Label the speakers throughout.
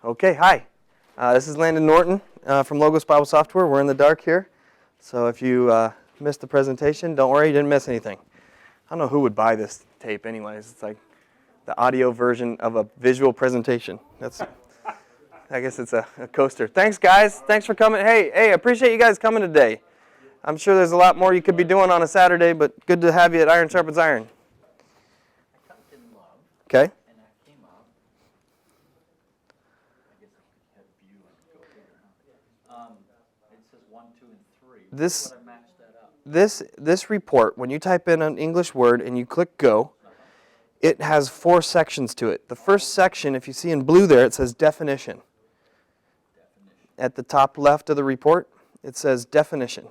Speaker 1: Okay, hi. This is Landon Norton from Logos Bible Software. We're in the dark here, so if you missed the presentation, don't worry, you didn't miss anything. I don't know who would buy this tape anyways. It's like the audio version of a visual presentation. I guess it's a coaster. Thanks, guys. Thanks for coming. Hey, I appreciate you guys coming today. I'm sure there's a lot more you could be doing on a Saturday, but good to have you at Iron Sharpens Iron.
Speaker 2: I typed in love.
Speaker 1: Okay.
Speaker 2: And that came up. I guess I could have view and go figure. It says 1, 2, and 3.
Speaker 1: This
Speaker 2: What I matched that up.
Speaker 1: this report, when you type in an English word and you click go, it has 4 sections to it. The first section, if you see in blue there, it says definition. At the top left of the report, it says definition.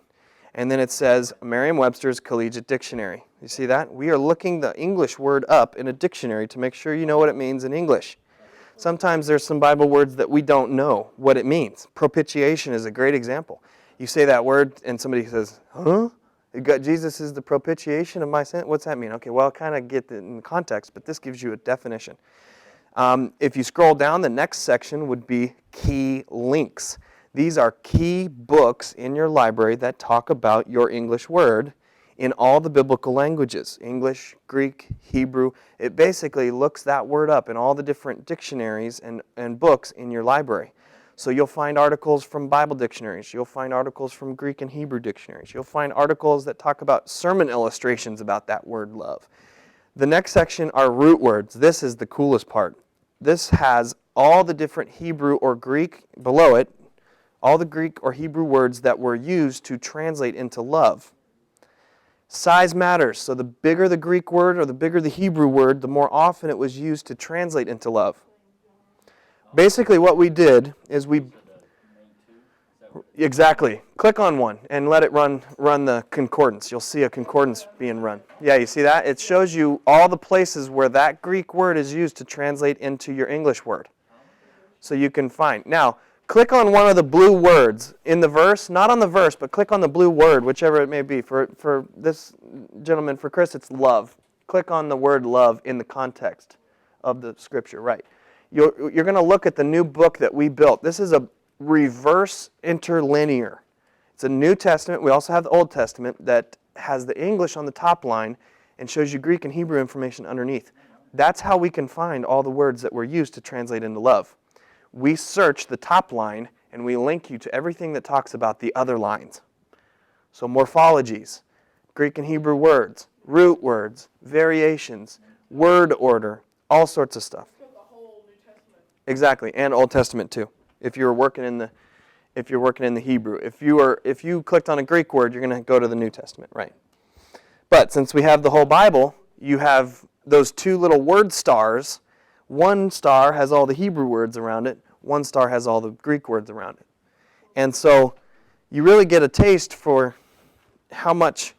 Speaker 1: And then it says Merriam-Webster's Collegiate Dictionary. You see that? We are looking the English word up in a dictionary to make sure you know what it means in English. Sometimes there's some Bible words that we don't know what it means. Propitiation is a great example. You say that word and somebody says, huh? Jesus is the propitiation of my sin? What's that mean? Okay, well, kind of get it in context, but this gives you a definition. If you scroll down, the next section would be key links. These are key books in your library that talk about your English word in all the biblical languages. English, Greek, Hebrew. It basically looks that word up in all the different dictionaries and books in your library. So you'll find articles from Bible dictionaries. You'll find articles from Greek and Hebrew dictionaries. You'll find articles that talk about sermon illustrations about that word love. The next section are root words. This is the coolest part. This has all the different Hebrew or Greek below it, all the Greek or Hebrew words that were used to translate into love. Size matters. So the bigger the Greek word or the bigger the Hebrew word, the more often it was used to translate into love. Basically what we did is exactly. Click on one and let it run the concordance. You'll see a concordance being run. Yeah, you see that? It shows you all the places where that Greek word is used to translate into your English word. So you can find. Now, click on one of the blue words in the verse, not on the verse, but click on the blue word, whichever it may be. For this gentleman, for Chris, it's love. Click on the word love in the context of the scripture, right? You're going to look at the new book that we built. This is a reverse interlinear. It's a New Testament. We also have the Old Testament that has the English on the top line and shows you Greek and Hebrew information underneath. That's how we can find all the words that were used to translate into love. We search the top line and we link you to everything that talks about the other lines. So morphologies, Greek and Hebrew words, root words, variations, word order, all sorts of stuff. Exactly, and Old Testament too. If you're working in the Hebrew, if you clicked on a Greek word, you're going to go to the New Testament, right? But since we have the whole Bible, you have those 2 little word stars. One star has all the Hebrew words around it. One star has all the Greek words around it. And so you really get a taste for how much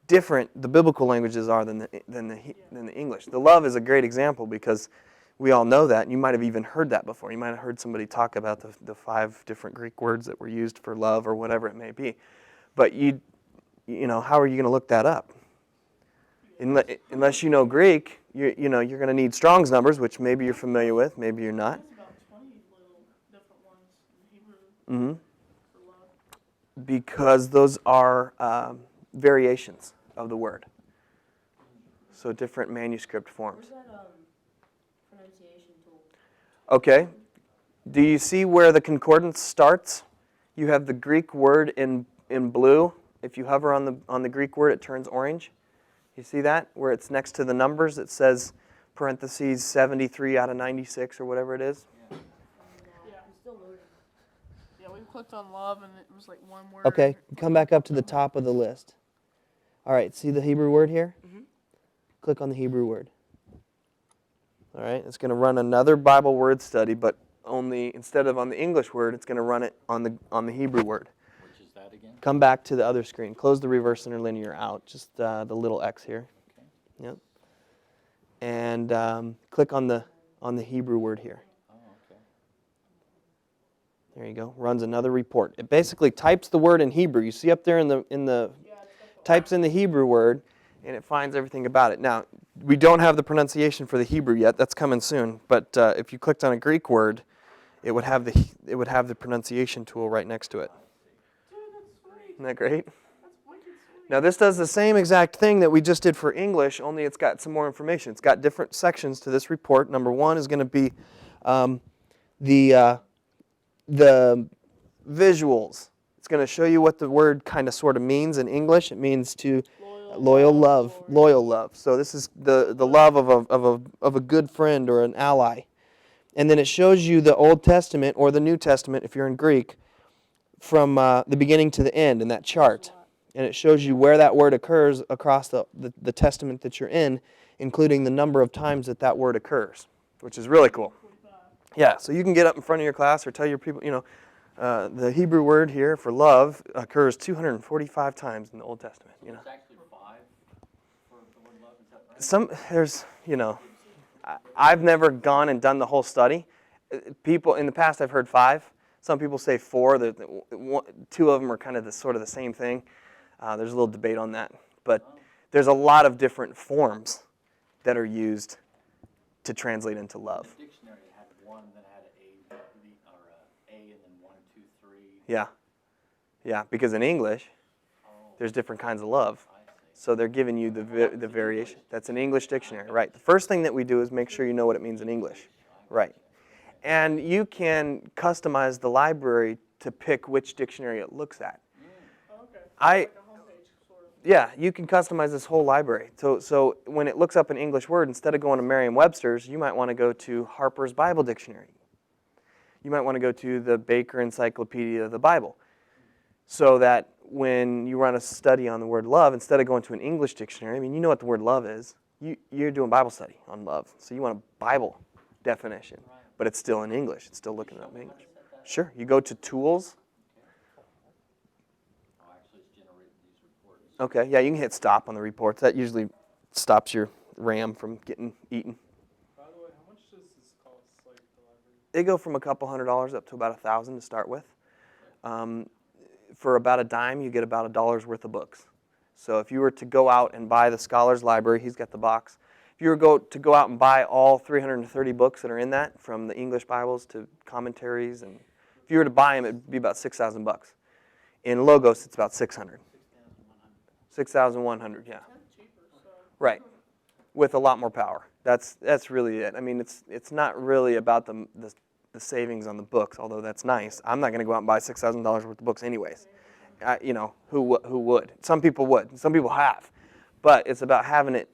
Speaker 1: different the biblical languages are than the English. The love is a great example because we all know that. And you might have even heard that before. You might have heard somebody talk about the 5 different Greek words that were used for love or whatever it may be. But you know, how are you going to look that up? Unless you know Greek, you're going to need Strong's numbers, which maybe you're familiar with, maybe you're not.
Speaker 3: There's about 20 little different ones in Hebrew for love.
Speaker 1: Because those are variations of the word. So different manuscript forms.
Speaker 3: Where's that pronunciation tool?
Speaker 1: Okay. Do you see where the concordance starts? You have the Greek word in blue. If you hover on the Greek word, it turns orange. You see that? Where it's next to the numbers, it says parentheses 73 out of 96 or whatever it is.
Speaker 3: Yeah, it's still loading. Yeah, we clicked on love and it was like one word.
Speaker 1: Okay, come back up to the top of the list. All right, see the Hebrew word here? Mm-hmm. Click on the Hebrew word. All right, it's going to run another Bible word study, but only instead of on the English word, it's going to run it on the Hebrew word.
Speaker 2: Which is that again?
Speaker 1: Come back to the other screen. Close the reverse interlinear out, just the little X here. Okay. Yep. And click on the Hebrew word here.
Speaker 2: Oh, okay.
Speaker 1: There you go. Runs another report. It basically types the word in Hebrew. You see up there in the types in the Hebrew word, and it finds everything about it. Now, we don't have the pronunciation for the Hebrew yet. That's coming soon. But if you clicked on a Greek word, it would have the pronunciation tool right next to it.
Speaker 3: Dude, that's sweet.
Speaker 1: Isn't that great?
Speaker 3: That's wicked sweet.
Speaker 1: Now this does the same exact thing that we just did for English, only it's got some more information. It's got different sections to this report. Number one is going to be the visuals. It's going to show you what the word kind of sort of means in English. It means to loyal love. So this is the love of a good friend or an ally. And then it shows you the Old Testament or the New Testament if you're in Greek from the beginning to the end in that chart. And it shows you where that word occurs across the testament that you're in, including the number of times that word occurs, which is really cool. Yeah, so you can get up in front of your class or tell your people, the Hebrew word here for love occurs 245 times in the Old Testament.
Speaker 2: It's actually 5 for the word love, is that right?
Speaker 1: I've never gone and done the whole study. People in the past I've heard 5. Some people say 4. Two of them are kind of sort of the same thing. There's a little debate on that, but there's a lot of different forms that are used to translate into love.
Speaker 2: The dictionary had 1, then it had A and then 1, 2, 3.
Speaker 1: Yeah, because in English, there's different kinds of love. So they're giving you the variation. That's an English dictionary, right? The first thing that we do is make sure you know what it means in English, right? And you can customize the library to pick which dictionary it looks at.
Speaker 3: Okay.
Speaker 1: I-
Speaker 3: Like a homepage, sort of.
Speaker 1: Yeah, you can customize this whole library. So when it looks up an English word, instead of going to Merriam-Webster's, you might want to go to Harper's Bible Dictionary. You might want to go to the Baker Encyclopedia of the Bible. So that when you run a study on the word love, instead of going to an English dictionary, I mean, you know what the word love is. You're doing Bible study on love. So you want a Bible definition, but it's still in English. It's still looking it up in English. Sure. You go to Tools.
Speaker 2: Actually, it's generating these reports.
Speaker 1: Okay, yeah, you can hit stop on the reports. That usually stops your RAM from getting eaten.
Speaker 4: By the way, how much does this cost, like, the library?
Speaker 1: They go from a couple $100 up to about $1,000 to start with. For about a dime, you get about $1 worth of books. So if you were to go out and buy the Scholar's Library, he's got the box. If you were to go out and buy all 330 books that are in that, from the English Bibles to commentaries, and if you were to buy them, it'd be about $6,000. In Logos, it's about 600. 6,100, yeah.
Speaker 3: That's cheaper, so.
Speaker 1: Right, with a lot more power. That's really it. I mean, it's not really about the savings on the books, although that's nice. I'm not going to go out and buy $6,000 worth of books anyways. Who would? Some people would. Some people have. But it's about having it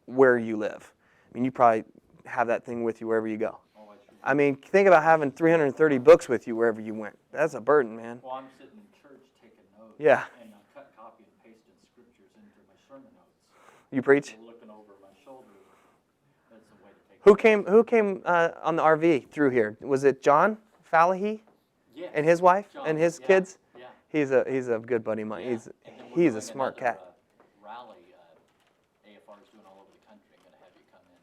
Speaker 1: where you live. I mean, you probably have that thing with you wherever you go. I mean, think about having 330 books with you wherever you went. That's a burden, man.
Speaker 2: Well, I'm sitting in church taking notes.
Speaker 1: Yeah.
Speaker 2: And I cut, copy, and pasting scriptures into my sermon notes.
Speaker 1: You preach?
Speaker 2: Looking over my shoulder. That's the way to take
Speaker 1: Who came on the RV through here? Was it John Fallahy
Speaker 2: Yeah.
Speaker 1: and his wife
Speaker 2: John,
Speaker 1: and his
Speaker 2: yeah,
Speaker 1: kids?
Speaker 2: Yeah.
Speaker 1: He's a good buddy of mine.
Speaker 2: Yeah. And then we're
Speaker 1: He's
Speaker 2: doing
Speaker 1: a smart
Speaker 2: another,
Speaker 1: cat.
Speaker 2: Rally AFR is doing all over the country. I'm going to have you come in.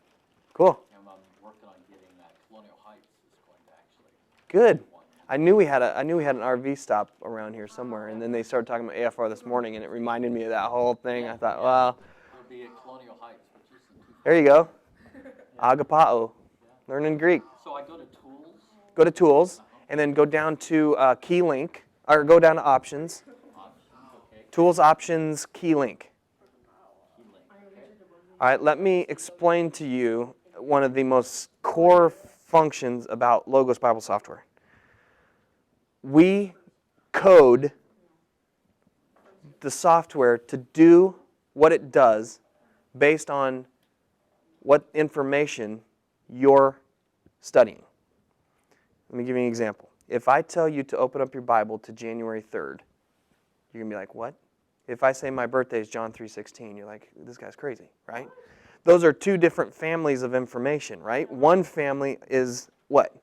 Speaker 1: Cool.
Speaker 2: And I'm working on getting Colonial Heights is going to actually.
Speaker 1: Good.
Speaker 2: do one.
Speaker 1: I knew we had an RV stop around here somewhere, and then they started talking about AFR this morning, and it reminded me of that whole thing. I thought, well,
Speaker 2: It'll be at Colonial Heights, which isn't too far.
Speaker 1: there you go. Agapao, learning Greek.
Speaker 2: So I go to Tools.
Speaker 1: Go to Tools, and then go down to Key Link, or go down to Options.
Speaker 2: Okay.
Speaker 1: Tools, Options, Key Link. All right, let me explain to you one of the most core functions about Logos Bible software. We code the software to do what it does based on what information you're studying. Let me give you an example. If I tell you to open up your Bible to January 3rd, you're going to be like, what? If I say my birthday is John 3:16, you're like, this guy's crazy, right? Those are two different families of information, right? One family is what?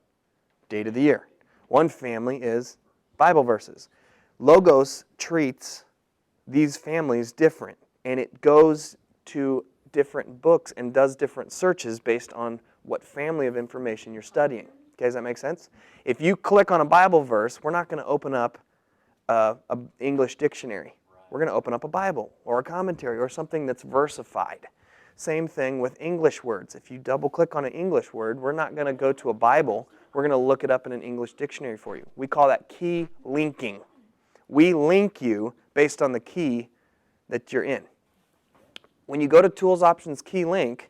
Speaker 1: Date of the year. One family is Bible verses. Logos treats these families different, and it goes to different books and does different searches based on what family of information you're studying. Okay, does that make sense? If you click on a Bible verse, we're not going to open up an English dictionary. We're going to open up a Bible or a commentary or something that's versified. Same thing with English words. If you double click on an English word, we're not going to go to a Bible. we're going to look it up in an English dictionary for you. We call that key linking. We link you based on the key that you're in. When you go to Tools, Options, Key Link,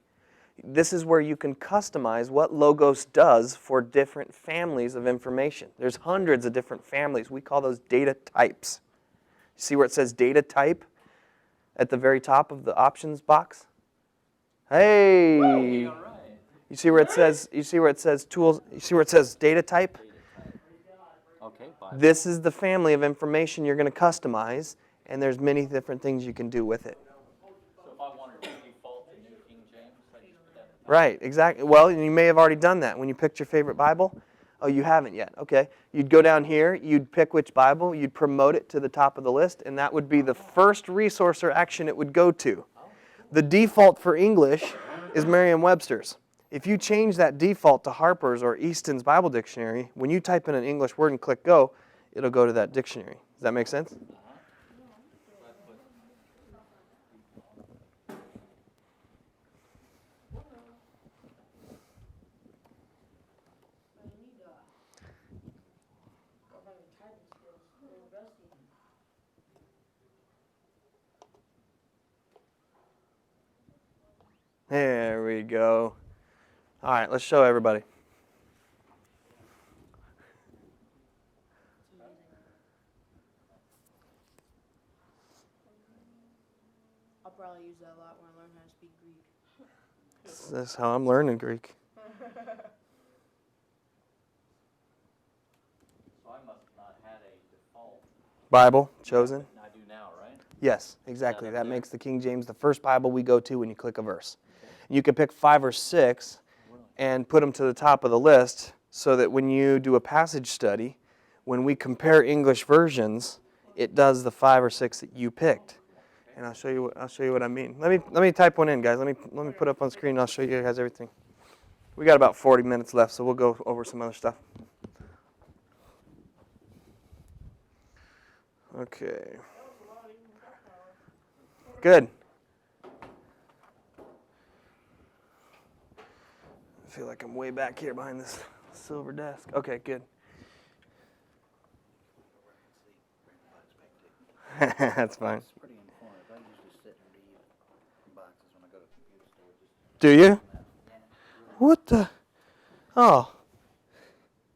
Speaker 1: this is where you can customize what Logos does for different families of information. There's hundreds of different families. We call those data types. See where it says data type at the very top of the options box? Hey!
Speaker 2: All right.
Speaker 1: You see where it says tools, you see where it says data type?
Speaker 2: Okay, Bible.
Speaker 1: This is the family of information you're going to customize, and there's many different things you can do with it.
Speaker 2: So if I wanted to default to New King James, I just put that in.
Speaker 1: Right, exactly. Well, you may have already done that when you picked your favorite Bible. Oh, you haven't yet. Okay. You'd go down here, you'd pick which Bible, you'd promote it to the top of the list, and that would be the first resource or action it would go to. The default for English is Merriam-Webster's. If you change that default to Harper's or Easton's Bible Dictionary, when you type in an English word and click go, it'll go to that dictionary. Does that make sense? There we go. All right, let's show everybody.
Speaker 5: I'll probably use that a lot when I learn how to speak Greek.
Speaker 1: This is how I'm learning Greek.
Speaker 2: So I must not had a default.
Speaker 1: Bible chosen?
Speaker 2: I do now, right?
Speaker 1: Yes, exactly.
Speaker 2: up
Speaker 1: That
Speaker 2: there?
Speaker 1: makes the King James the first Bible we go to when you click a verse. You can pick 5 or 6 and put them to the top of the list so that when you do a passage study, when we compare English versions, it does the 5 or 6 that you picked. And I'll show you what I mean. Let me type one in, guys. Let me put it up on screen and I'll show you guys everything. We got about 40 minutes left, so we'll go over some other stuff. Okay. Good. I feel like I'm way back here behind this silver desk. Okay, good. That's fine.
Speaker 2: It's pretty informative. I usually sit and read boxes when I go to the computer store. Just
Speaker 1: Do you? What the? Oh.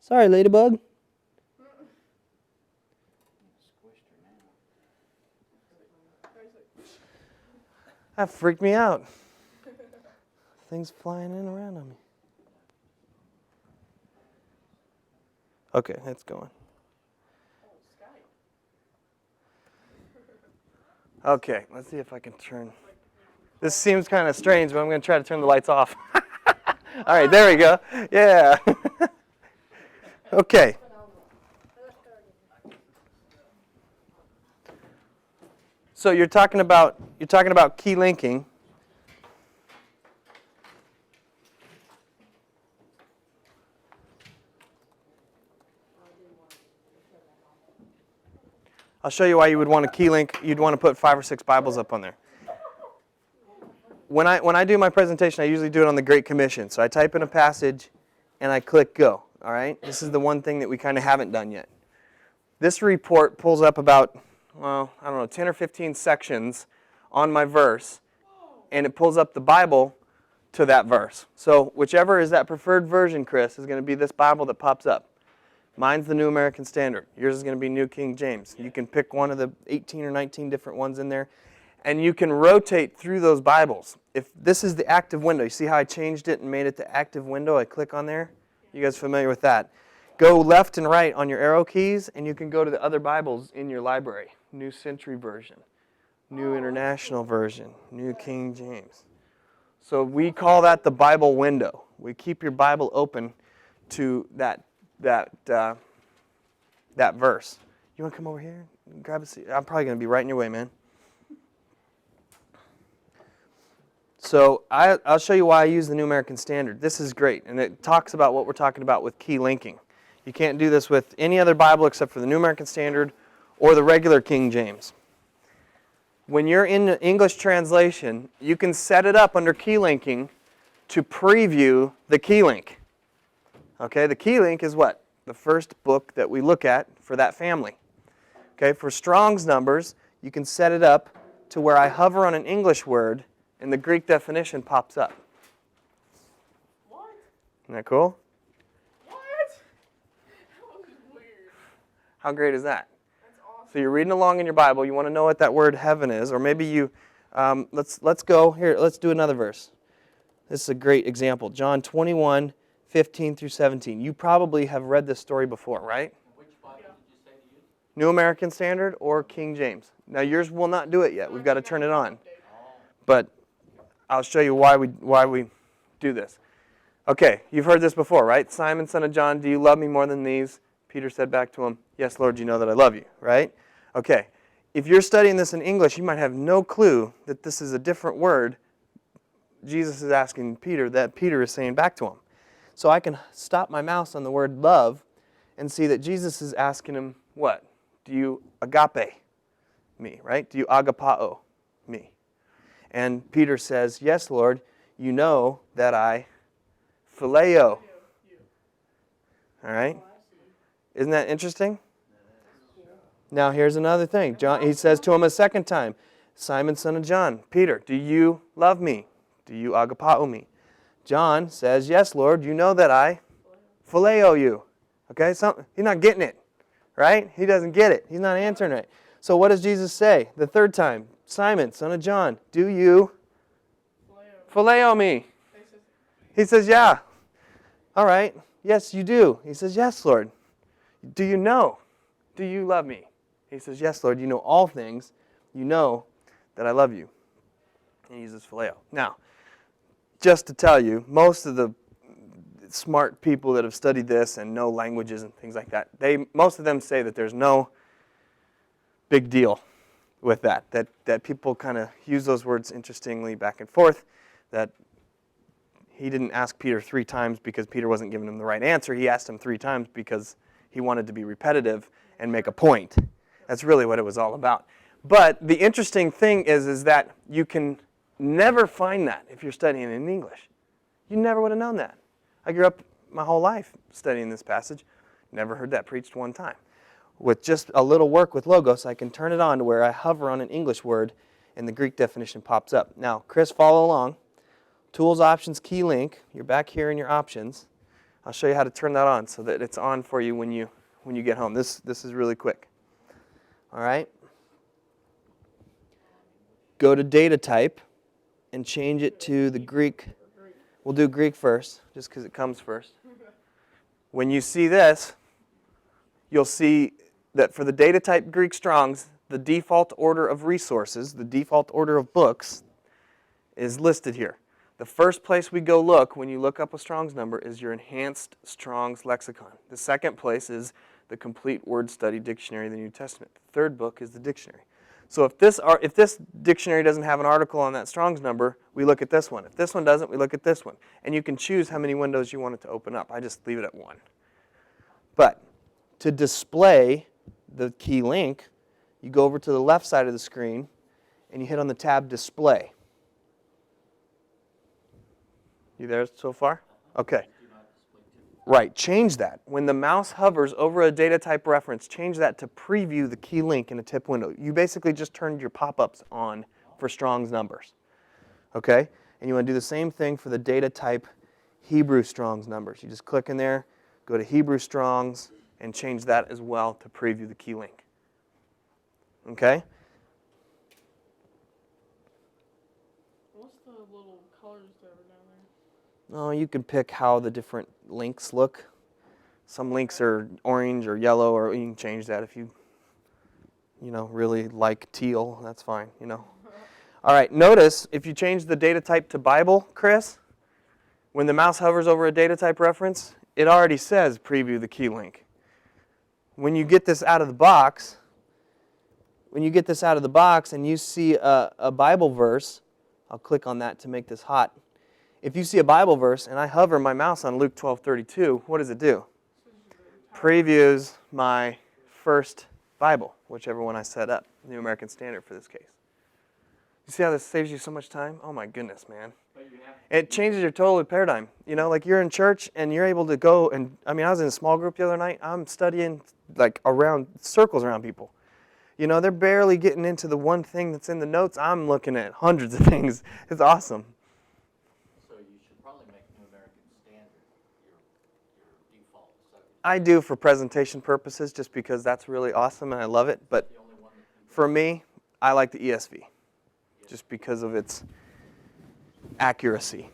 Speaker 1: Sorry, ladybug.
Speaker 2: squished her now.
Speaker 1: That freaked me out. Things flying in around on me. Okay, it's going. Okay, let's see if I can turn. This seems kind of strange, but I'm going to try to turn the lights off. All right, there we go. Yeah. Okay. So you're talking about key linking. I'll show you why you would want to key link. You'd want to put 5 or 6 Bibles up on there. When I do my presentation, I usually do it on the Great Commission. So I type in a passage and I click go. All right? This is the one thing that we kind of haven't done yet. This report pulls up about, well, I don't know, 10 or 15 sections on my verse, and it pulls up the Bible to that verse. So whichever is that preferred version, Chris, is going to be this Bible that pops up. Mine's the New American Standard. Yours is going to be New King James. You can pick one of the 18 or 19 different ones in there, and you can rotate through those Bibles. If this is the active window, you see how I changed it and made it the active window? I click on there. You guys familiar with that? Go left and right on your arrow keys, and you can go to the other Bibles in your library. New Century Version, New International Version, New King James. So we call that the Bible window. We keep your Bible open to that verse. You want to come over here and grab a seat? I'm probably going to be right in your way, man. So I'll show you why I use the New American Standard. This is great, and it talks about what we're talking about with key linking. You can't do this with any other Bible except for the New American Standard or the regular King James. When you're in the English translation, you can set it up under key linking to preview the key link. Okay, the key link is what? The first book that we look at for that family. Okay, for Strong's numbers, you can set it up to where I hover on an English word and the Greek definition pops up.
Speaker 3: What?
Speaker 1: Isn't that cool?
Speaker 3: What? That was weird.
Speaker 1: How great is that?
Speaker 3: That's awesome.
Speaker 1: So you're reading along in your Bible, you want to know what that word heaven is, or maybe you, let's go here, let's do another verse. This is a great example. John 21, 15 through 17. You probably have read this story before, right?
Speaker 2: Which Bible did you say to use?
Speaker 1: New American Standard or King James. Now yours will not do it yet. We've got to turn it on. But I'll show you why we do this. Okay, you've heard this before, right? Simon, son of John, do you love me more than these? Peter said back to him, yes, Lord, you know that I love you, right? Okay, if you're studying this in English, you might have no clue that this is a different word Jesus is asking Peter that Peter is saying back to him. So I can stop my mouse on the word love and see that Jesus is asking him, what? Do you agape me, right? Do you agapao me? And Peter says, yes, Lord, you know that I phileo. All right? Isn't that interesting? Now here's another thing. He says to him a second time, Simon, son of John, Peter, do you love me? Do you agapao me? John says, yes, Lord, you know that I phileo you. Okay, he's not getting it, right? He doesn't get it. He's not answering it. So what does Jesus say the third time? Simon, son of John, do you phileo me? He says, yeah. All right. Yes, you do. He says, yes, Lord. Do you know? Do you love me? He says, yes, Lord, you know all things. You know that I love you. And he uses phileo. Now, just to tell you, most of the smart people that have studied this and know languages and things like that, most of them say that there's no big deal with that people kind of use those words interestingly back and forth, that he didn't ask Peter 3 times because Peter wasn't giving him the right answer. He asked him 3 times because he wanted to be repetitive and make a point. That's really what it was all about. But the interesting thing is that you can never find that if you're studying in English. You never would have known that. I grew up my whole life studying this passage. Never heard that preached one time. With just a little work with Logos, I can turn it on to where I hover on an English word and the Greek definition pops up. Now, Chris, follow along. Tools, options, key link. You're back here in your options. I'll show you how to turn that on so that it's on for you when you get home. This is really quick. All right? Go to data type and change it to the Greek. We'll do Greek first, just because it comes first. When you see this, you'll see that for the data type Greek Strongs, the default order of resources, the default order of books, is listed here. The first place we go look when you look up a Strong's number is your Enhanced Strong's Lexicon. The second place is the Complete Word Study Dictionary of the New Testament. The third book is the dictionary. So if this dictionary doesn't have an article on that Strong's number, we look at this one. If this one doesn't, we look at this one. And you can choose how many windows you want it to open up. I just leave it at 1. But to display the key link, you go over to the left side of the screen and you hit on the tab Display. You there so far? Okay. Right, change that. When the mouse hovers over a data type reference, change that to preview the key link in a tip window. You basically just turned your pop-ups on for Strong's numbers. Okay? And you want to do the same thing for the data type Hebrew Strong's numbers. You just click in there, go to Hebrew Strong's, and change that as well to preview the key link. Okay?
Speaker 3: What's the little colors that are down there?
Speaker 1: Oh, you can pick how the different links look. Some links are orange or yellow, or you can change that if you really like teal. That's fine, All right, notice if you change the data type to Bible, Chris, when the mouse hovers over a data type reference, it already says preview the key link. When you get this out of the box, and you see a Bible verse, I'll click on that to make this hot. If you see a Bible verse and I hover my mouse on Luke 12:32, what does it do? Previews my first Bible, whichever one I set up, New American Standard for this case. You see how this saves you so much time? Oh my goodness, man.
Speaker 2: But you have
Speaker 1: It changes your total paradigm. You know, like you're in church and you're able to go and, I mean, I was in a small group the other night. I'm studying like around circles around people. You know, they're barely getting into the one thing that's in the notes. I'm looking at hundreds of things. It's awesome.
Speaker 2: So you should probably make New American Standard your default subject.
Speaker 1: I do for presentation purposes just because that's really awesome and I love it. But
Speaker 2: The only one that
Speaker 1: for me, I like the ESV just because of its accuracy.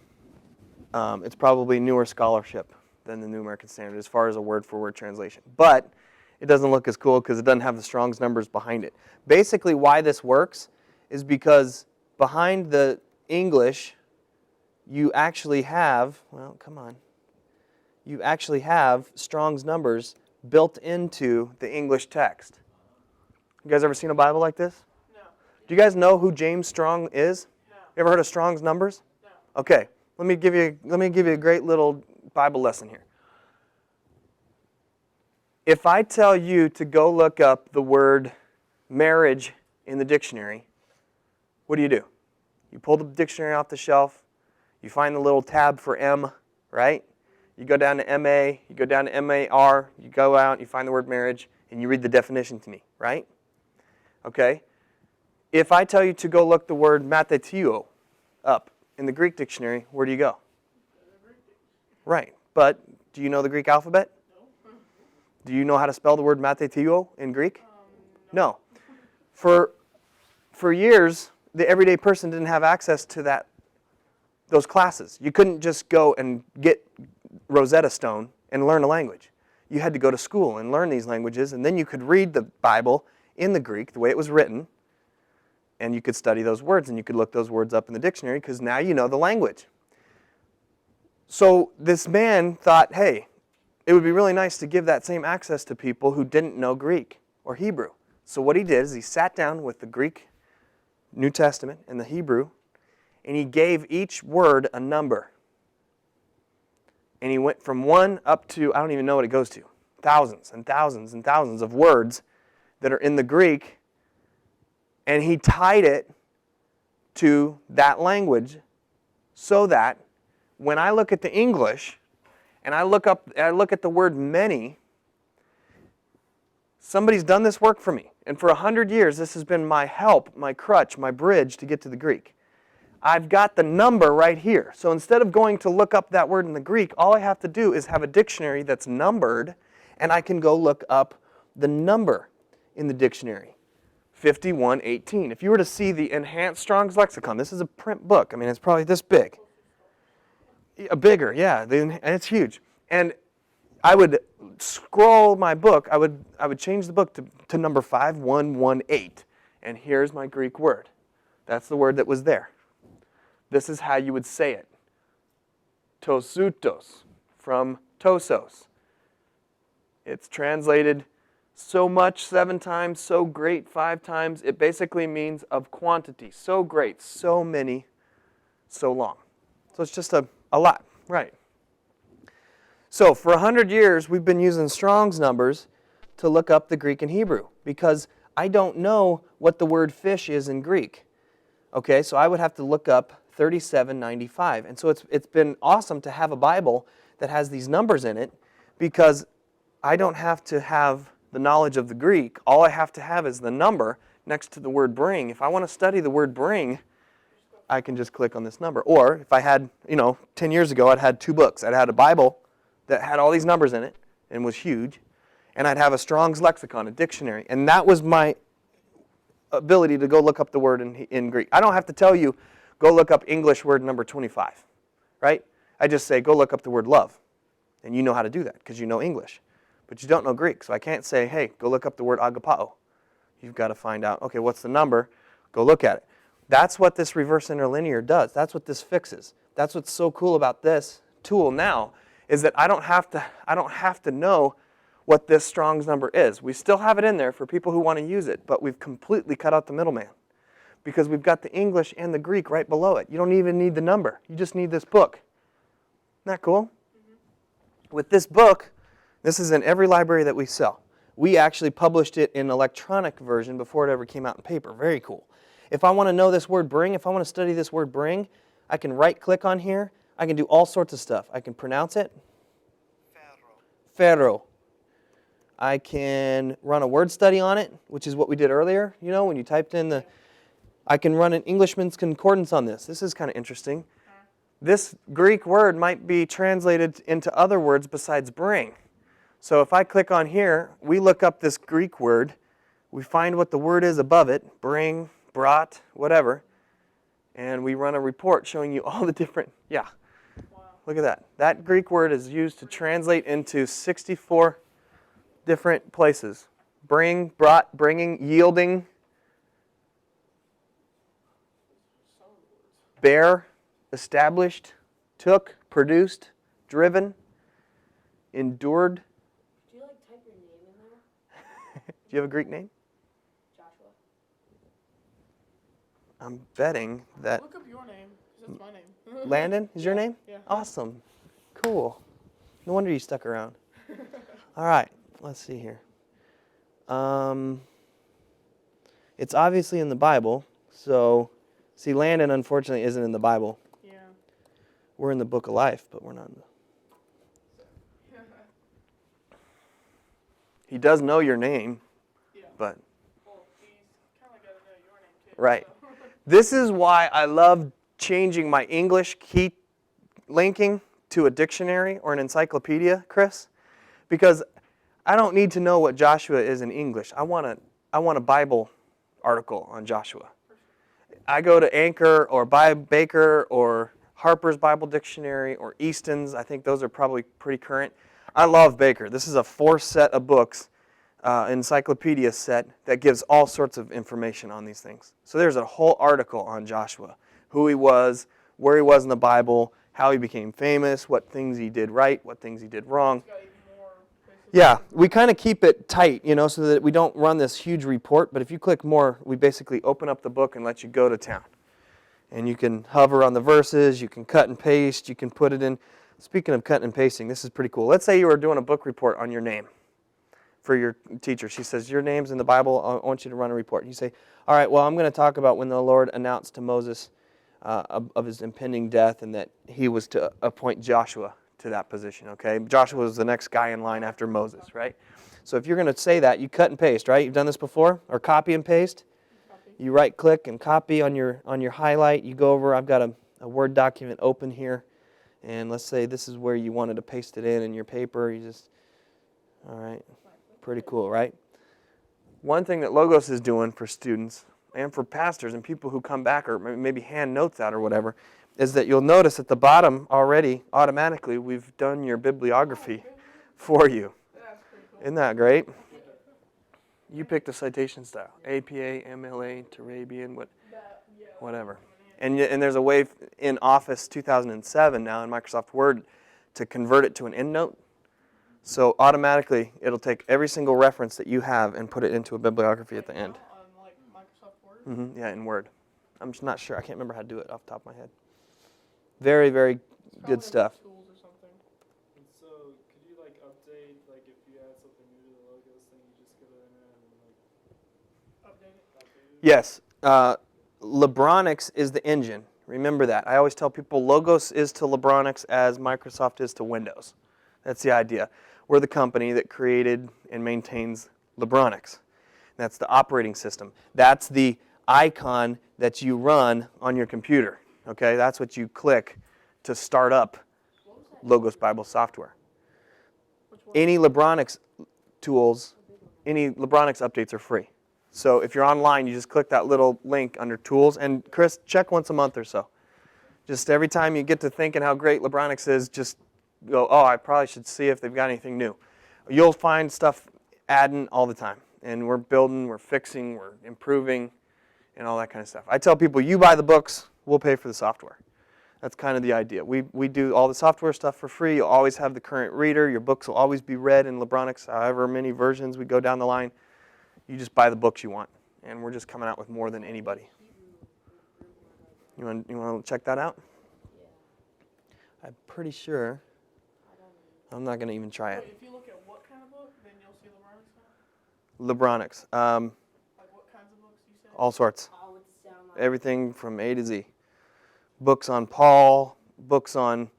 Speaker 1: It's probably newer scholarship than the New American Standard as far as a word-for-word translation. But it doesn't look as cool because it doesn't have the Strong's numbers behind it. Basically, why this works is because behind the English, you actually have, well, come on, you actually have Strong's numbers built into the English text. You guys ever seen a Bible like this?
Speaker 3: No.
Speaker 1: Do you guys know who James Strong is?
Speaker 3: No.
Speaker 1: You ever heard of Strong's numbers?
Speaker 3: No.
Speaker 1: Okay, let me give you a great little Bible lesson here. If I tell you to go look up the word marriage in the dictionary, what do? You pull the dictionary off the shelf, you find the little tab for M, right? You go down to MA, you go down to MAR, you go out, you find the word marriage, and you read the definition to me, right? Okay? If I tell you to go look the word mathetuo up in the Greek dictionary, where do you go? Right, but do you know the Greek alphabet? Do you know how to spell the word mathetuo in Greek? No. For years, the everyday person didn't have access to those classes. You couldn't just go and get Rosetta Stone and learn a language. You had to go to school and learn these languages, and then you could read the Bible in the Greek, the way it was written, and you could study those words, and you could look those words up in the dictionary because now you know the language. So this man thought, hey, it would be really nice to give that same access to people who didn't know Greek or Hebrew. So what he did is he sat down with the Greek New Testament and the Hebrew, and he gave each word a number. And he went from 1 up to, I don't even know what it goes to, thousands and thousands and thousands of words that are in the Greek, and he tied it to that language so that when I look at the English, and I look at the word many, somebody's done this work for me. And for 100 years, this has been my help, my crutch, my bridge to get to the Greek. I've got the number right here. So instead of going to look up that word in the Greek, all I have to do is have a dictionary that's numbered, and I can go look up the number in the dictionary, 5118. If you were to see the Enhanced Strong's Lexicon, this is a print book. I mean, it's probably this big. Bigger, yeah, and it's huge. And I would scroll my book, I would change the book to number 5118. And here's my Greek word. That's the word that was there. This is how you would say it. Tosutos, from tosos. It's translated so much 7 times, so great 5 times. It basically means of quantity. So great, so many, so long. So it's just a lot, right? So for 100 years, we've been using Strong's numbers to look up the Greek and Hebrew because I don't know what the word fish is in Greek. Okay, so I would have to look up 3795. And so it's been awesome to have a Bible that has these numbers in it because I don't have to have the knowledge of the Greek. All I have to have is the number next to the word bring. If I want to study the word bring, I can just click on this number. Or if I had, 10 years ago, I'd had 2 books. I'd had a Bible that had all these numbers in it and was huge, and I'd have a Strong's Lexicon, a dictionary, and that was my ability to go look up the word in Greek. I don't have to tell you, go look up English word number 25, right? I just say, go look up the word love, and you know how to do that because you know English, but you don't know Greek, so I can't say, hey, go look up the word agapao. You've got to find out, okay, what's the number? Go look at it. That's what this reverse interlinear does. That's what this fixes. That's what's so cool about this tool now is that I don't have to know what this Strong's number is. We still have it in there for people who want to use it, but we've completely cut out the middleman because we've got the English and the Greek right below it. You don't even need the number. You just need this book. Isn't that cool? Mm-hmm. With this book, this is in every library that we sell. We actually published it in electronic version before it ever came out in paper. Very cool. If I want to know this word bring, if I want to study this word bring, I can right-click on here. I can do all sorts of stuff. I can pronounce it. Ferro. I can run a word study on it, which is what we did earlier. You know, when you typed in the... I can run an Englishman's concordance on this. This is kind of interesting. This Greek word might be translated into other words besides bring. So if I click on here, we look up this Greek word. We find what the word is above it, bring, brought, whatever. And we run a report showing you all the different... Yeah, look at that. That Greek word is used to translate into 64 different places. Bring, brought, bringing, yielding, bear, established, took, produced, driven, endured.
Speaker 5: Do you like type your name in there?
Speaker 1: Do you have a Greek name?
Speaker 5: Joshua.
Speaker 1: I'm betting that
Speaker 3: Look up your name, 'cause that's my name.
Speaker 1: Landon is your name?
Speaker 3: Yeah.
Speaker 1: Awesome. Cool. No wonder you stuck around. All right, let's see here. It's obviously in the Bible, so see, Landon unfortunately isn't in the Bible.
Speaker 3: Yeah.
Speaker 1: We're in the book of life, but we're not in the... He does know your name,
Speaker 3: Yeah.
Speaker 1: but...
Speaker 3: Well, he's kind of got to know your name too.
Speaker 1: Right.
Speaker 3: So.
Speaker 1: This is why I love changing my English key linking to a dictionary or an encyclopedia, Chris, because I don't need to know what Joshua is in English. I want a Bible article on Joshua. I go to Anchor or Baker or Harper's Bible Dictionary or Easton's. I think those are probably pretty current. I love Baker. This is a 4 set of books, encyclopedia set that gives all sorts of information on these things. So there's a whole article on Joshua, who he was, where he was in the Bible, how he became famous, what things he did right, what things he did wrong.
Speaker 3: It's got even more places.
Speaker 1: Yeah, we kind of keep it tight, you know, so that we don't run this huge report. But if you click more, we basically open up the book and let you go to town. And you can hover on the verses, you can cut and paste, you can put it in. Speaking of cutting and pasting, this is pretty cool. Let's say you were doing a book report on your name for your teacher. She says, your name's in the Bible, I want you to run a report. You say, all right, well, I'm going to talk about when the Lord announced to Moses of his impending death and that he was to appoint Joshua to that position, okay? Joshua was the next guy in line after Moses, right? So if you're going to say that, you cut and paste, right? You've done this before? Or copy and paste?
Speaker 3: Copy.
Speaker 1: You right-click and copy on your highlight. You go over, I've got a Word document open here. And let's say this is where you wanted to paste it in your paper. You just, all right, pretty cool, right? One thing that Logos is doing for students and for pastors and people who come back or maybe hand notes out or whatever is that you'll notice at the bottom already, automatically, we've done your bibliography for you.
Speaker 3: That's pretty cool.
Speaker 1: Isn't that great? You picked a citation style, APA, MLA, Turabian, whatever. And there's a way in Office 2007 now in Microsoft Word to convert it to an endnote. So automatically, it'll take every single reference that you have and put it into a bibliography at the end.
Speaker 3: On like Microsoft Word.
Speaker 1: Yeah, in Word. I'm just not sure. I can't remember how to do it off the top of my head. Very, very
Speaker 3: It's
Speaker 1: good
Speaker 3: probably
Speaker 1: stuff.
Speaker 3: like Tools or something.
Speaker 4: And so, could you like update, like if you add something new to the logos thing, you just go to the internet and like
Speaker 3: Update it.
Speaker 4: update it?
Speaker 1: Yes. Lebronics is the engine. Remember that. I always tell people Logos is to Lebronics as Microsoft is to Windows. That's the idea. We're the company that created and maintains Lebronics. That's the operating system. That's the icon that you run on your computer. Okay, that's what you click to start up Logos Bible software.
Speaker 3: Which one?
Speaker 1: Any Lebronics tools, any Lebronics updates are free. So if you're online, you just click that little link under Tools. And Chris, check once a month or so. Just every time you get to thinking how great Lebronics is, just go, oh, I probably should see if they've got anything new. You'll find stuff adding all the time. And we're building, we're fixing, we're improving, and all that kind of stuff. I tell people, you buy the books, we'll pay for the software. That's kind of the idea. We do all the software stuff for free. You'll always have the current reader. Your books will always be read in Lebronics, however many versions we go down the line. You just buy the books you want, and we're just coming out with more than anybody. You want to check that out? I'm pretty sure. I'm not going to even try
Speaker 3: Wait,
Speaker 1: it.
Speaker 3: if you look at what kind of book, then you'll see Lebronics stuff?
Speaker 1: Lebronics,
Speaker 3: Like what kinds of books you said?
Speaker 1: all sorts.
Speaker 5: All with sound
Speaker 1: everything from A to Z. Books on Paul, books on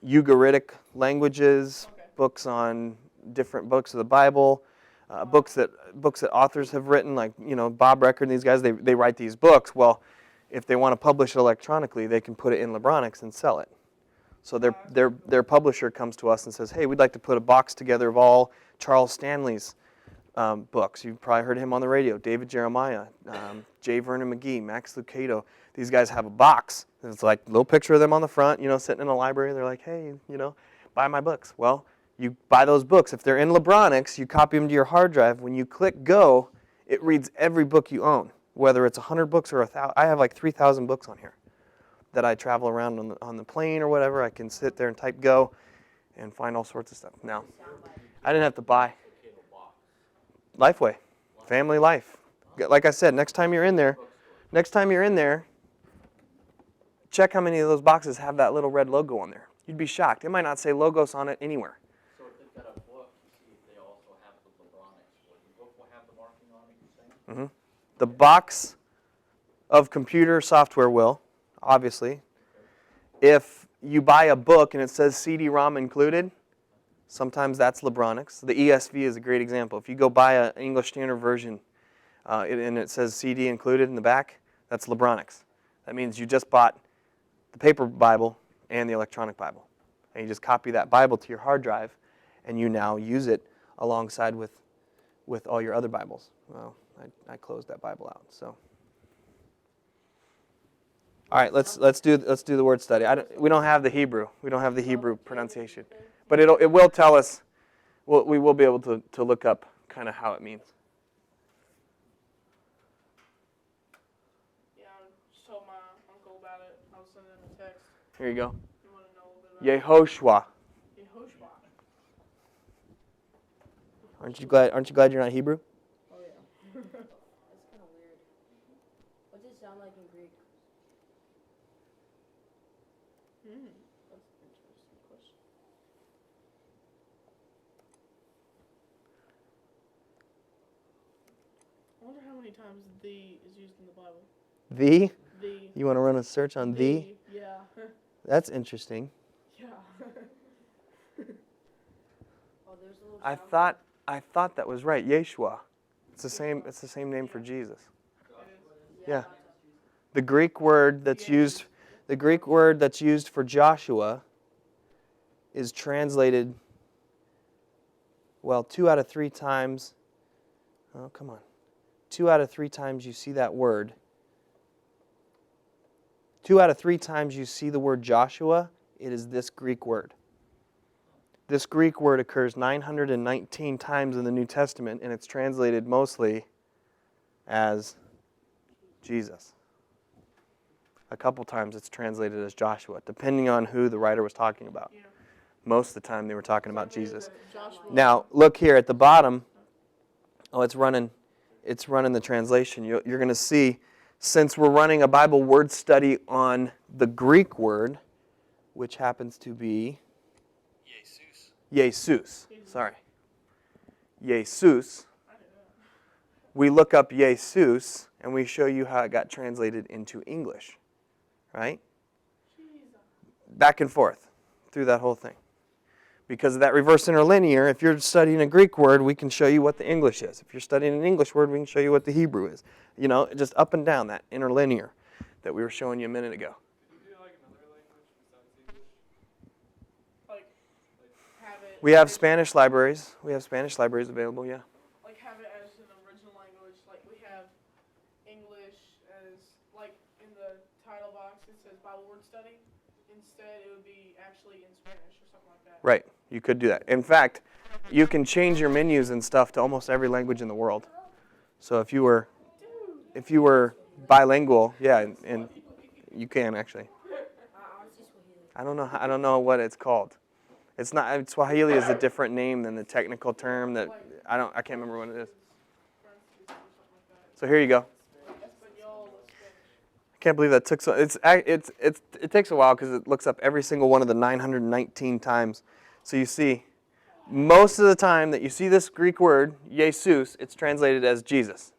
Speaker 1: Ugaritic languages, books on different books of the Bible, books that authors have written, like Bob Record and these guys. They write these books. Well, if they want to publish it electronically, they can put it in Libronics and sell it. So their publisher comes to us and says, hey, we'd like to put a box together of all Charles Stanley's books. You've probably heard him on the radio. David Jeremiah, J. Vernon McGee, Max Lucado. These guys have a box. It's like a little picture of them on the front, sitting in a library. They're like, hey, buy my books. Well, you buy those books. If they're in Libronics, you copy them to your hard drive. When you click go, it reads every book you own, whether it's 100 books or 1,000. I have like 3,000 books on here that I travel around on the plane or whatever. I can sit there and type go and find all sorts of stuff. Now, I didn't have to buy. Lifeway, Family Life. Like I said, next time you're in there, check how many of those boxes have that little red logo on there. You'd be shocked. It might not say Logos on it anywhere.
Speaker 2: So if they've got a book, see if they also have the Libronics. Will the book will have the marking on it, you're saying?
Speaker 1: The box of computer software will, obviously. If you buy a book and it says CD-ROM included, sometimes that's Libronics. The ESV is a great example. If you go buy an English Standard Version and it says CD included in the back, that's Libronics. That means you just bought the paper Bible and the electronic Bible. And you just copy that Bible to your hard drive, and you now use it alongside with all your other Bibles. Well, I closed that Bible out. So, all right, let's do the word study. We don't have the Hebrew. We don't have the Hebrew pronunciation, but it will tell us. We will be able to look up kind of how it means.
Speaker 3: Yeah, I just told my uncle about it. I was sending him a text.
Speaker 1: Here you go.
Speaker 3: You want to know a little bit about
Speaker 1: Yehoshua.
Speaker 3: Yehoshua.
Speaker 1: Aren't you glad you're not Hebrew?
Speaker 5: Oh yeah. That's kind of weird. What does it sound like in Greek?
Speaker 3: That's an interesting question. I wonder how many times "the" is used in the Bible.
Speaker 1: The?
Speaker 3: The.
Speaker 1: You want to run a search on the?
Speaker 3: Yeah.
Speaker 1: That's interesting.
Speaker 3: Yeah.
Speaker 5: Oh, there's a little.
Speaker 1: I thought that was right. Yeshua. It's the same name for Jesus. Yeah. The Greek word that's used for Joshua is translated 2 out of 3 times. Oh, come on. 2 out of 3 times you see that word. 2 out of 3 times you see the word Joshua, it is this Greek word. This Greek word occurs 919 times in the New Testament, and it's translated mostly as Jesus. A couple times it's translated as Joshua, depending on who the writer was talking about.
Speaker 3: Yeah.
Speaker 1: Most of the time they were talking about Jesus.
Speaker 3: Joshua.
Speaker 1: Now, look here at the bottom. Oh, it's running the translation. You're going to see, since we're running a Bible word study on the Greek word, which happens to be Jesus. Sorry. Jesus. We look up Jesus and we show you how it got translated into English. Right? Back and forth through that whole thing. Because of that reverse interlinear, if you're studying a Greek word, we can show you what the English is. If you're studying an English word, we can show you what the Hebrew is. Just up and down that interlinear that we were showing you a minute ago.
Speaker 4: Could you do like another language besides English?
Speaker 3: Like, have it.
Speaker 1: We have Spanish libraries. We have Spanish libraries available, yeah.
Speaker 3: Like, have it as an original language. Like, we have English as, like, in the title box, it says Bible word study. Instead, it would be actually in Spanish or something like that.
Speaker 1: Right. You could do that. In fact, you can change your menus and stuff to almost every language in the world. So if you were bilingual, yeah, and you can actually. I don't know what it's called. It's not Swahili is a different name than the technical term that I can't remember what it is. So here you go. I can't believe that took so. It takes a while because it looks up every single one of the 919 times. So you see, most of the time that you see this Greek word, Jesus, it's translated as Jesus.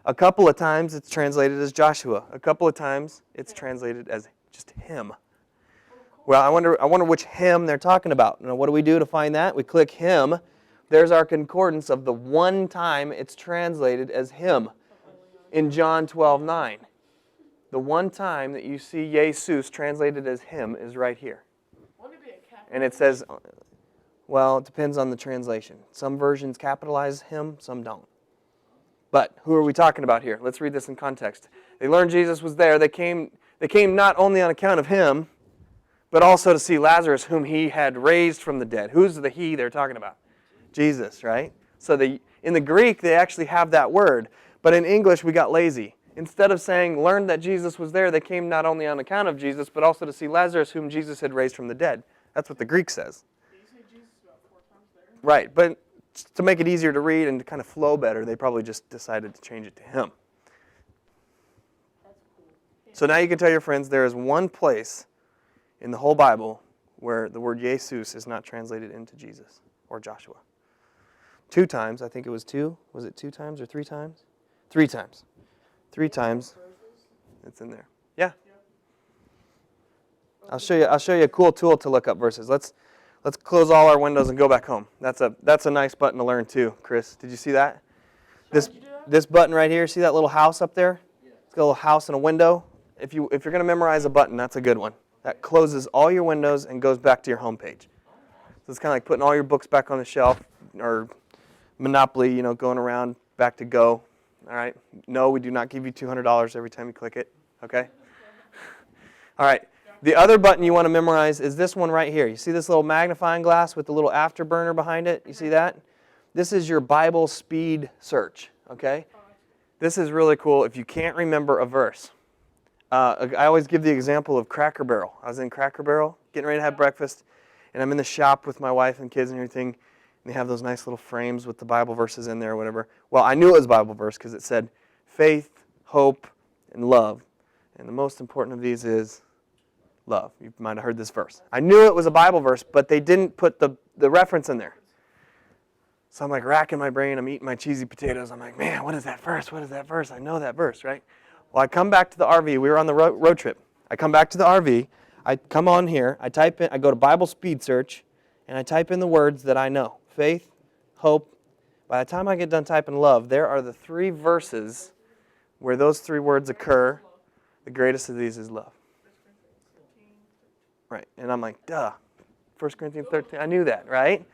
Speaker 1: A couple of times it's translated as Joshua. A couple of times it's translated as just him. Well, I wonder which him they're talking about. Now, what do we do to find that? We click him. There's our concordance of the one time it's translated as him in John 12:9. The one time that you see Jesus translated as him is right here.
Speaker 3: Wouldn't it be a capital?
Speaker 1: And it says, well, it depends on the translation. Some versions capitalize him, some don't. But who are we talking about here? Let's read this in context. They learned Jesus was there. They came not only on account of him, but also to see Lazarus, whom he had raised from the dead. Who's the he they're talking about? Jesus, right? So in the Greek, they actually have that word. But in English, we got lazy. Instead of saying, learned that Jesus was there, they came not only on account of Jesus, but also to see Lazarus, whom Jesus had raised from the dead. That's what the Greek says.
Speaker 3: Did you say Jesus about 4 times there?
Speaker 1: Right, but to make it easier to read and to kind of flow better, they probably just decided to change it to him.
Speaker 5: That's cool.
Speaker 1: So now you can tell your friends there is one place in the whole Bible where the word Jesus is not translated into Jesus or Joshua. 2 times, I think it was 2. Was it 2 times or 3 times? 3 times. 3 times it's in there. Yeah. I'll show you a cool tool to look up verses. Let's close all our windows and go back home. That's a nice button to learn too, Chris. Did you see that? This button right here, see that little house up there? It's got a little house and a window. If you're going to memorize a button, that's a good one. That closes all your windows and goes back to your home page. So it's kind of like putting all your books back on the shelf, or Monopoly, going around back to go. All right. No, we do not give you $200 every time you click it. Okay. All right. The other button you want to memorize is this one right here. You see this little magnifying glass with the little afterburner behind it? You see that? This is your Bible speed search. Okay. This is really cool if you can't remember a verse. I always give the example of Cracker Barrel. I was in Cracker Barrel getting ready to have breakfast, and I'm in the shop with my wife and kids and everything, and they have those nice little frames with the Bible verses in there or whatever. Well, I knew it was a Bible verse because it said faith, hope, and love. And the most important of these is love. You might have heard this verse. I knew it was a Bible verse, but they didn't put the reference in there. So I'm like racking my brain. I'm eating my cheesy potatoes. I'm like, man, what is that verse? What is that verse? I know that verse, right? Well, I come back to the RV. We were on the road trip. I come back to the RV. I come on here. I type in. I go to Bible speed search, and I type in the words that I know: faith, hope. By the time I get done typing love, there are the 3 verses where those 3 words occur. The greatest of these is love. Right, and I'm like, duh. 1 Corinthians 13. I knew that, right?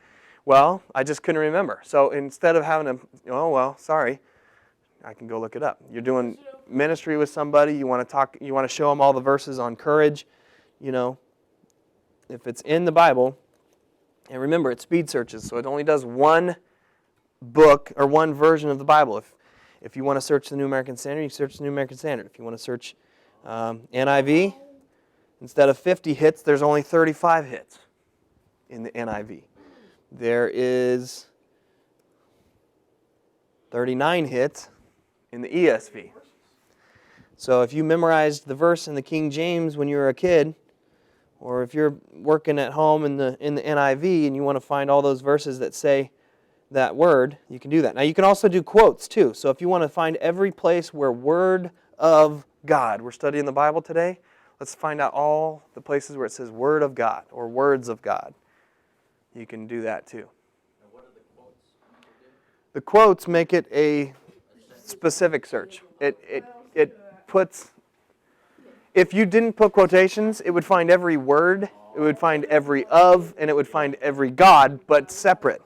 Speaker 1: Well, I just couldn't remember. So instead of having to, oh well, sorry, I can go look it up. You're doing ministry with somebody, you want to show them all the verses on courage, if it's in the Bible, and remember, it speed searches, so it only does one book or one version of the Bible. If you want to search the New American Standard, you search the New American Standard. If you want to search NIV, instead of 50 hits, there's only 35 hits in the NIV. There is 39 hits in the ESV. So if you memorized the verse in the King James when you were a kid, or if you're working at home in the NIV and you want to find all those verses that say that word, you can do that. Now you can also do quotes too. So if you want to find every place where Word of God, we're studying the Bible today, let's find out all the places where it says Word of God or Words of God. You can do that too.
Speaker 2: And what are the quotes?
Speaker 1: The quotes make it a specific search. It puts, if you didn't put quotations, it would find every word, it would find every of, and it would find every God, but separate.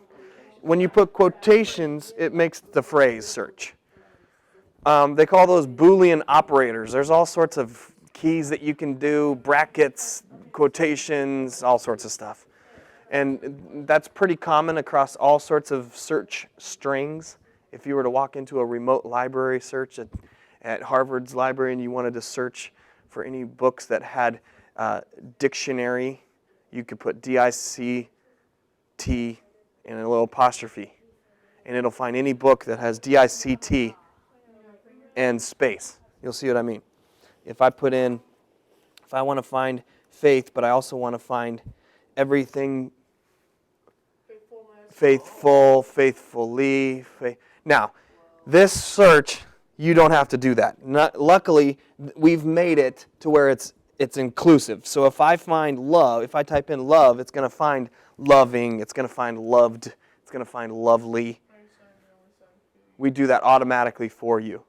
Speaker 1: When you put quotations, it makes the phrase search. They call those Boolean operators. There's all sorts of keys that you can do, brackets, quotations, all sorts of stuff. And that's pretty common across all sorts of search strings. If you were to walk into a remote library search at Harvard's library and you wanted to search for any books that had dictionary, you could put DICT and a little apostrophe. And it'll find any book that has DICT and space. You'll see what I mean. If I want to find faith, but I also want to find everything faithful, faithfully. Now, this search You don't have to do that. Luckily, we've made it to where it's inclusive. So if I find love, if I type in love, it's going to find loving, it's going to find loved, it's going to find lovely. We do that automatically for you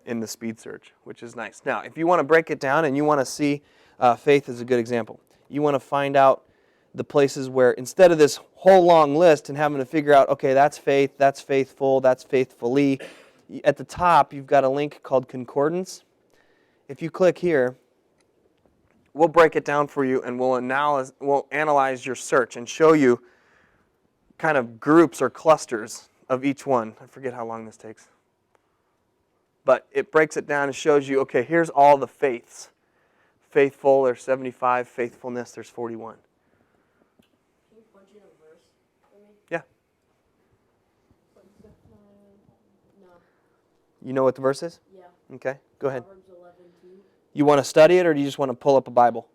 Speaker 1: in the speed search, which is nice. Now, if you want to break it down and you want to see, faith is a good example. You want to find out the places where instead of this whole long list and having to figure out, okay, that's faith, that's faithful, that's faithfully, at the top you've got a link called concordance. If you click here, we'll break it down for you and we'll analyze your search and show you kind of groups or clusters of each one. I forget how long this takes. But it breaks it down and shows you, okay, here's all the faiths. Faithful, there's 75. Faithfulness, there's 41.
Speaker 5: Can you punch in a verse for me?
Speaker 1: Yeah.
Speaker 5: No.
Speaker 1: You know what the verse is?
Speaker 5: Yeah.
Speaker 1: Okay, go ahead.
Speaker 5: Proverbs 11:2.
Speaker 1: You want to study it or do you just want to pull up a Bible?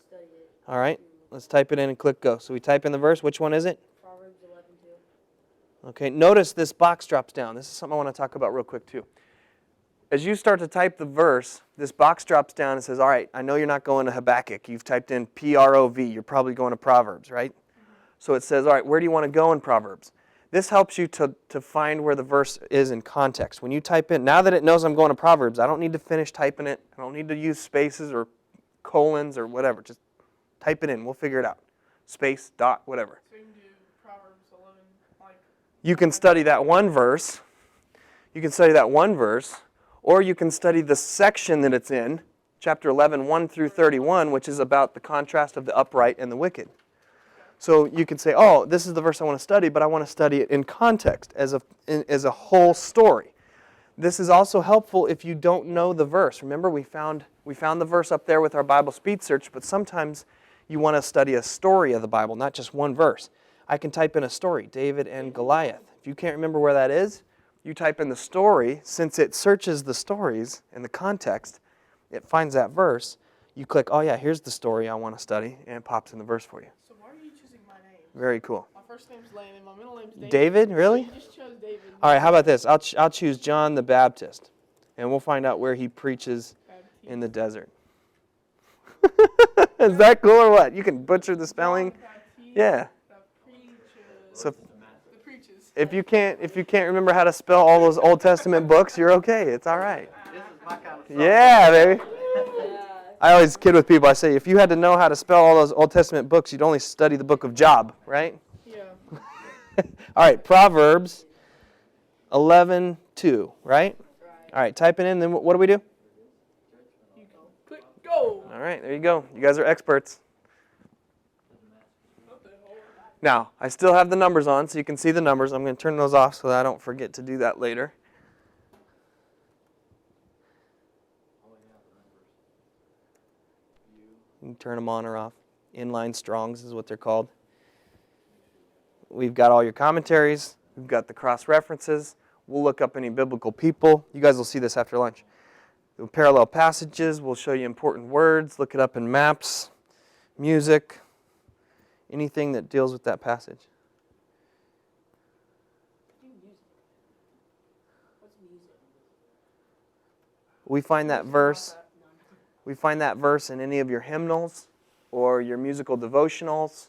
Speaker 5: Study it.
Speaker 1: All right, let's type it in and click go. So we type in the verse. Which one is it?
Speaker 5: Proverbs 11:2.
Speaker 1: Okay, notice this box drops down. This is something I want to talk about real quick too. As you start to type the verse, this box drops down and says, all right, I know you're not going to Habakkuk. You've typed in P-R-O-V. You're probably going to Proverbs, right? So it says, all right, where do you want to go in Proverbs? This helps you to find where the verse is in context. When you type in, now that it knows I'm going to Proverbs, I don't need to finish typing it. I don't need to use spaces or colons or whatever. Just type it in. We'll figure it out. Space, dot, whatever.
Speaker 3: So you can do Proverbs 11, like,
Speaker 1: You can study that one verse. You can study that one verse. Or you can study the section that it's in, chapter 11, 1 through 31, which is about the contrast of the upright and the wicked. So you can say, oh, this is the verse I want to study, but I want to study it in context as a whole story. This is also helpful if you don't know the verse. Remember, we found the verse up there with our Bible speed search, but sometimes you want to study a story of the Bible, not just one verse. I can type in a story, David and Goliath. If you can't remember where that is, you type in the story. Since it searches the stories and the context, it finds that verse. You click, oh yeah, here's the story I want to study, and it pops in the verse for you.
Speaker 3: so why are you choosing my name?
Speaker 1: Very cool.
Speaker 3: My first name's Landon, my middle name's David.
Speaker 1: David, really?
Speaker 3: So you just chose David.
Speaker 1: All right, how about this? I'll choose John the Baptist, and we'll find out where he preaches in the desert. Is that cool or what? You can butcher the spelling. Yeah. So
Speaker 3: The preaches.
Speaker 1: if you can't remember how to spell all those Old Testament books, you're okay. It's all right.
Speaker 2: This is my kind of stuff.
Speaker 1: Yeah, baby.
Speaker 5: Yeah.
Speaker 1: I always kid with people. I say, if you had to know how to spell all those Old Testament books, you'd only study the book of Job, right?
Speaker 3: Yeah.
Speaker 1: All right, Proverbs 11:2, right?
Speaker 5: Right.
Speaker 1: All right, type it in, then what do we do?
Speaker 3: You go. Click go.
Speaker 1: All right, there you go. You guys are experts. Now, I still have the numbers on, so you can see the numbers. I'm going to turn those off so that I don't forget to do that later. You can turn them on or off. Inline strongs is what they're called. We've got all your commentaries. We've got the cross-references. We'll look up any biblical people. You guys will see this after lunch. The parallel passages. We'll show you important words. Look it up in maps, music, anything that deals with that passage.
Speaker 5: Music. What's music?
Speaker 1: We find that verse.
Speaker 5: No.
Speaker 1: We find that verse in any of your hymnals or your musical devotionals,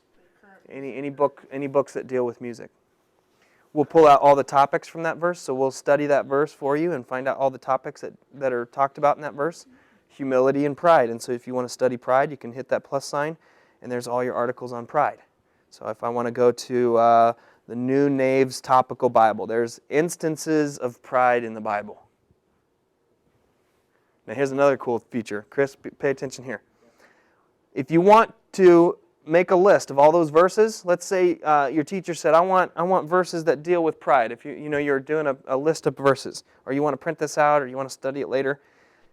Speaker 1: any books that deal with music. We'll pull out all the topics from that verse, so we'll study that verse for you and find out all the topics that are talked about in that verse. Humility and pride. And so if you want to study pride, you can hit that plus sign, and there's all your articles on pride. So if I want to go to the New Knaves Topical Bible, there's instances of pride in the Bible. Now here's another cool feature. Chris, pay attention here. If you want to make a list of all those verses, let's say your teacher said, I want verses that deal with pride. If you're doing a list of verses, or you want to print this out, or you want to study it later,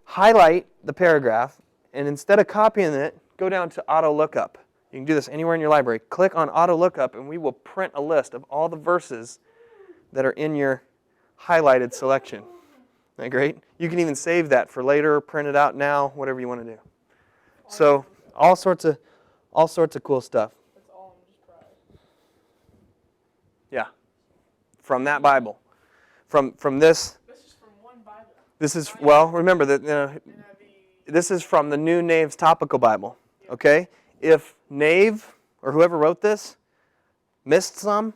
Speaker 1: highlight the paragraph, and instead of copying it, go down to auto lookup. You can do this anywhere in your library. Click on auto lookup, and we will print a list of all the verses that are in your highlighted selection. Isn't that great? You can even save that for later, print it out now, whatever you want to do. So all sorts of cool stuff.
Speaker 3: That's all I'm just pride.
Speaker 1: Yeah. From that Bible. From this.
Speaker 3: This is from one Bible.
Speaker 1: This is, well, remember that
Speaker 3: NIV.
Speaker 1: this is from the New Nave's Topical Bible, okay? If Nave, or whoever wrote this, missed some,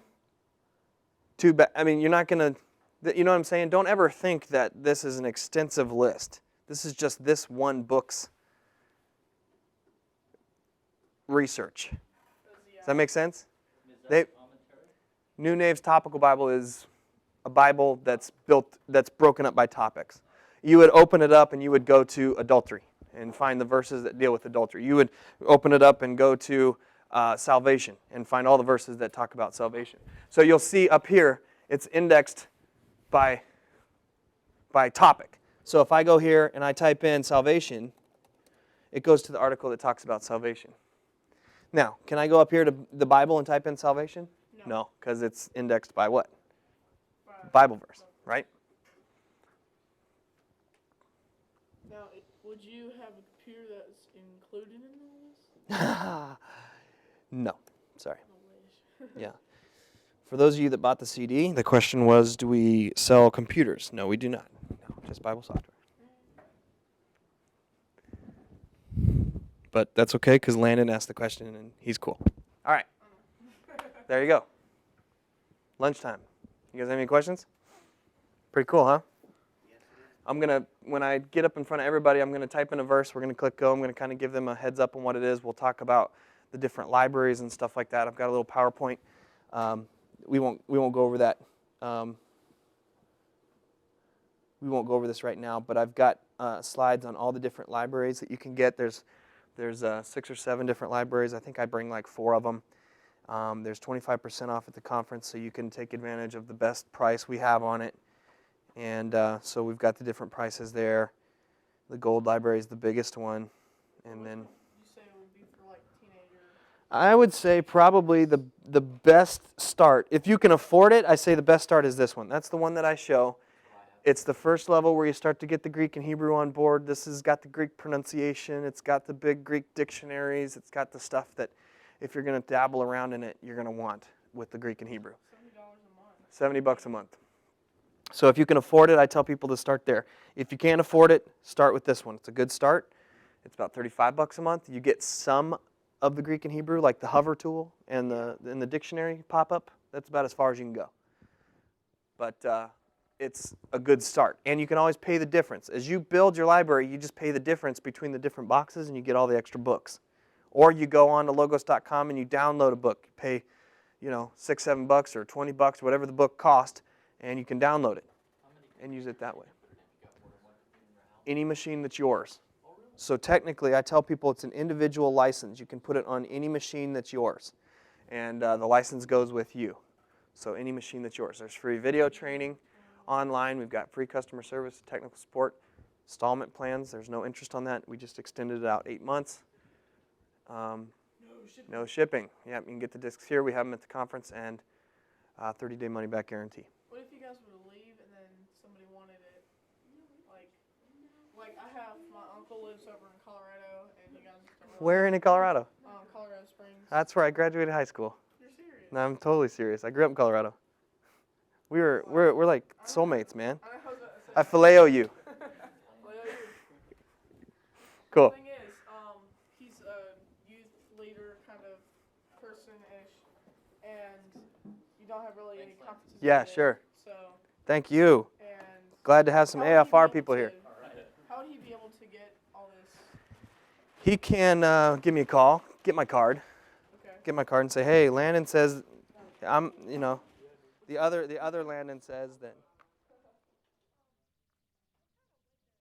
Speaker 1: too bad. I mean, you're not going to, you know what I'm saying? Don't ever think that this is an extensive list. This is just this one book's research. Does that make sense?
Speaker 2: Is
Speaker 1: They-
Speaker 2: that commentary?
Speaker 1: New Nave's Topical Bible is a Bible that's broken up by topics. You would open it up and you would go to adultery and find the verses that deal with adultery. You would open it up and go to salvation and find all the verses that talk about salvation. So you'll see up here, it's indexed by topic. So if I go here and I type in salvation, it goes to the article that talks about salvation. Now, can I go up here to the Bible and type in salvation? No, because it's indexed by what? Bible verse, right?
Speaker 3: Now, would you have a computer that's included in all this?
Speaker 1: No, sorry.
Speaker 3: I wish.
Speaker 1: Yeah. For those of you that bought the CD, the question was, do we sell computers? No, we do not. No, just Bible software. But that's okay because Landon asked the question and he's cool. All right. There you go. Lunchtime. You guys have any questions? Pretty cool, huh? I'm going to, when I get up in front of everybody, I'm going to type in a verse. We're going to click go. I'm going to kind of give them a heads up on what it is. We'll talk about the different libraries and stuff like that. I've got a little PowerPoint. We won't go over that. We won't go over this right now, but I've got slides on all the different libraries that you can get. There's 6 or 7 different libraries. I think I bring like 4 of them. There's 25% off at the conference, so you can take advantage of the best price we have on it. And so we've got the different prices there. The gold library is the biggest one. And then
Speaker 3: You say it would be for like teenagers.
Speaker 1: I would say probably the best start. If you can afford it, I say the best start is this one. That's the one that I show. It's the first level where you start to get the Greek and Hebrew on board. This has got the Greek pronunciation. It's got the big Greek dictionaries. It's got the stuff that if you're going to dabble around in it, you're going to want with the Greek and Hebrew.
Speaker 3: $70 a month.
Speaker 1: $70 a month. So if you can afford it, I tell people to start there. If you can't afford it, start with this one. It's a good start. It's about $35 a month. You get some of the Greek and Hebrew, like the hover tool and the dictionary pop-up. That's about as far as you can go. But it's a good start. And you can always pay the difference. As you build your library, you just pay the difference between the different boxes and you get all the extra books. Or you go on to logos.com and you download a book. You pay, $6, $7 or $20, whatever the book cost, and you can download it and use it that way. Any machine that's yours. So technically, I tell people it's an individual license. You can put it on any machine that's yours. And the license goes with you. So any machine that's yours. There's free video training online. We've got free customer service, technical support, installment plans. There's no interest on that. We just extended it out 8 months. No shipping. Yeah, you can get the discs here. We have them at the conference, and 30-day money-back guarantee.
Speaker 3: What if you guys were to leave and then somebody wanted it? Like I have, my uncle lives over in Colorado, and you guys don't really,
Speaker 1: Where in Colorado?
Speaker 3: Colorado Springs.
Speaker 1: That's where I graduated high school.
Speaker 3: You're serious?
Speaker 1: No, I'm totally serious. I grew up in Colorado. We're like soulmates, man.
Speaker 3: I know that.
Speaker 1: I phileo you. Cool.
Speaker 3: The thing is, he's a youth leader kind of person-ish, and you don't have really any conferences.
Speaker 1: Yeah,
Speaker 3: every day,
Speaker 1: sure.
Speaker 3: So,
Speaker 1: Thank you.
Speaker 3: and
Speaker 1: Glad to have some
Speaker 3: how would he be
Speaker 1: AFR
Speaker 3: able
Speaker 1: people
Speaker 3: to-
Speaker 1: here.
Speaker 3: How would he be able to get all this?
Speaker 1: He can give me a call, get my card,
Speaker 3: Okay.
Speaker 1: get my card, and say, "Hey, Landon says, the other Landon says that."